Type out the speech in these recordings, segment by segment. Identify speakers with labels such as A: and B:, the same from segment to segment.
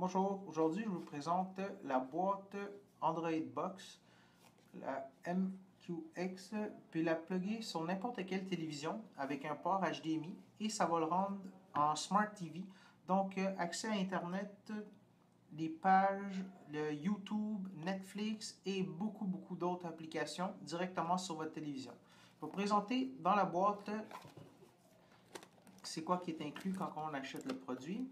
A: Bonjour, aujourd'hui je vous présente la boîte Android Box, la MQX, puis la plugger sur n'importe quelle télévision avec un port HDMI et ça va le rendre en Smart TV. Donc accès à Internet, les pages, le YouTube, Netflix et beaucoup d'autres applications directement sur votre télévision. Je vais vous présenter dans la boîte c'est quoi qui est inclus quand on achète le produit.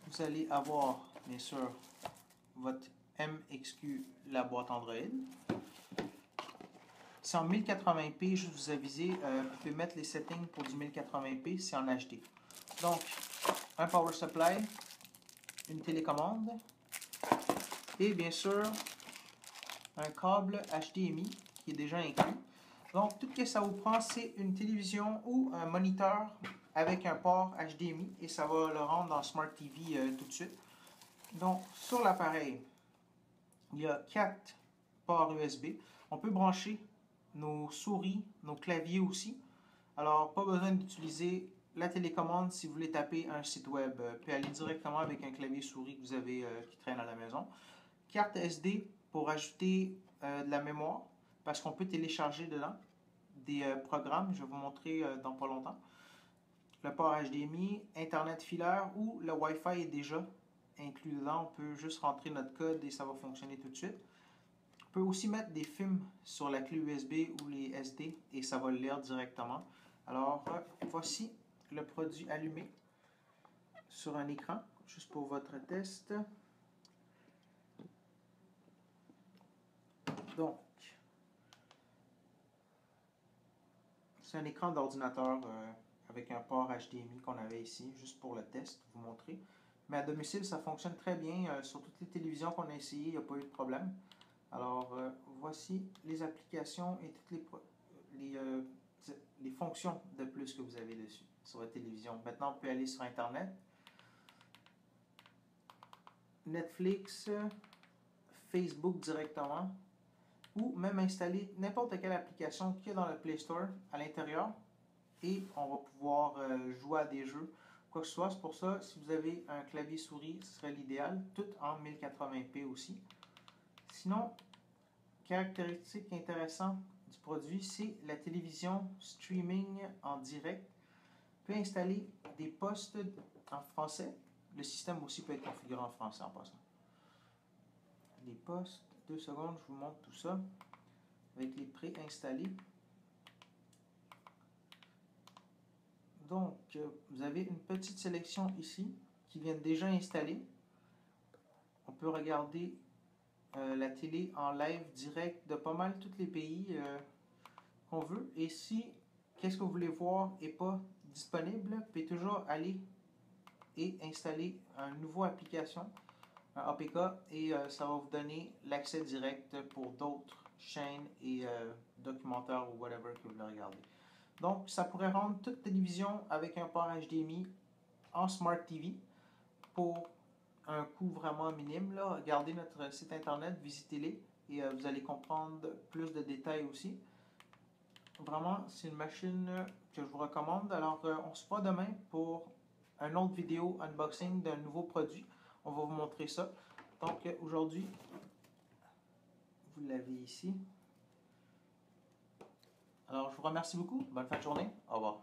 A: Vous allez avoir, bien sûr, votre MXQ, la boîte Android. C'est en 1080p, je vous aviser, vous pouvez mettre les settings pour du 1080p, c'est en HD. Donc, un power supply, une télécommande, et bien sûr, un câble HDMI qui est déjà inclus. Donc, tout ce que ça vous prend, c'est une télévision ou un moniteur avec un port HDMI et ça va le rendre en Smart TV tout de suite. Donc, sur l'appareil, il y a 4 ports USB. On peut brancher nos souris, nos claviers aussi. Alors, pas besoin d'utiliser la télécommande si vous voulez taper un site web. Vous pouvez aller directement avec un clavier souris que vous avez qui traîne à la maison. Carte SD pour ajouter de la mémoire, parce qu'on peut télécharger dedans des programmes. Je vais vous montrer dans pas longtemps. Le port HDMI, Internet filaire ou le Wi-Fi est déjà inclus dedans. On peut juste rentrer notre code et ça va fonctionner tout de suite. On peut aussi mettre des films sur la clé USB ou les SD et ça va le lire directement. Alors, voici le produit allumé sur un écran, juste pour votre test. Donc, c'est un écran d'ordinateur avec un port HDMI qu'on avait ici, juste pour le test, vous montrer. Mais à domicile, ça fonctionne très bien. Sur toutes les télévisions qu'on a essayées, il n'y a pas eu de problème. Alors, voici les applications et toutes les fonctions de plus que vous avez dessus, sur votre télévision. Maintenant, on peut aller sur Internet, Netflix, Facebook directement, ou même installer n'importe quelle application qu'il y a dans le Play Store à l'intérieur et on va pouvoir jouer à des jeux, quoi que ce soit. C'est pour ça, si vous avez un clavier souris, ce serait l'idéal, tout en 1080p aussi. Sinon, caractéristique intéressante du produit, c'est la télévision streaming en direct. On peut installer des postes en français. Le système aussi peut être configuré en français en passant. Les postes, 2 secondes, je vous montre tout ça avec les préinstallés. Donc, vous avez une petite sélection ici qui vient déjà installée. On peut regarder la télé en live direct de pas mal tous les pays qu'on veut. Et si qu'est-ce que vous voulez voir n'est pas disponible, vous pouvez toujours aller et installer une nouvelle application, un APK, et ça va vous donner l'accès direct pour d'autres chaînes et documentaires ou whatever que vous voulez regarder. Donc, ça pourrait rendre toute télévision avec un port HDMI en Smart TV pour un coût vraiment minime. Là. Regardez notre site internet, visitez-les et vous allez comprendre plus de détails aussi. Vraiment, c'est une machine que je vous recommande. Alors, on se voit demain pour une autre vidéo unboxing d'un nouveau produit. On va vous montrer ça. Donc, aujourd'hui, vous l'avez ici. Alors, je vous remercie beaucoup. Bonne fin de journée. Au revoir.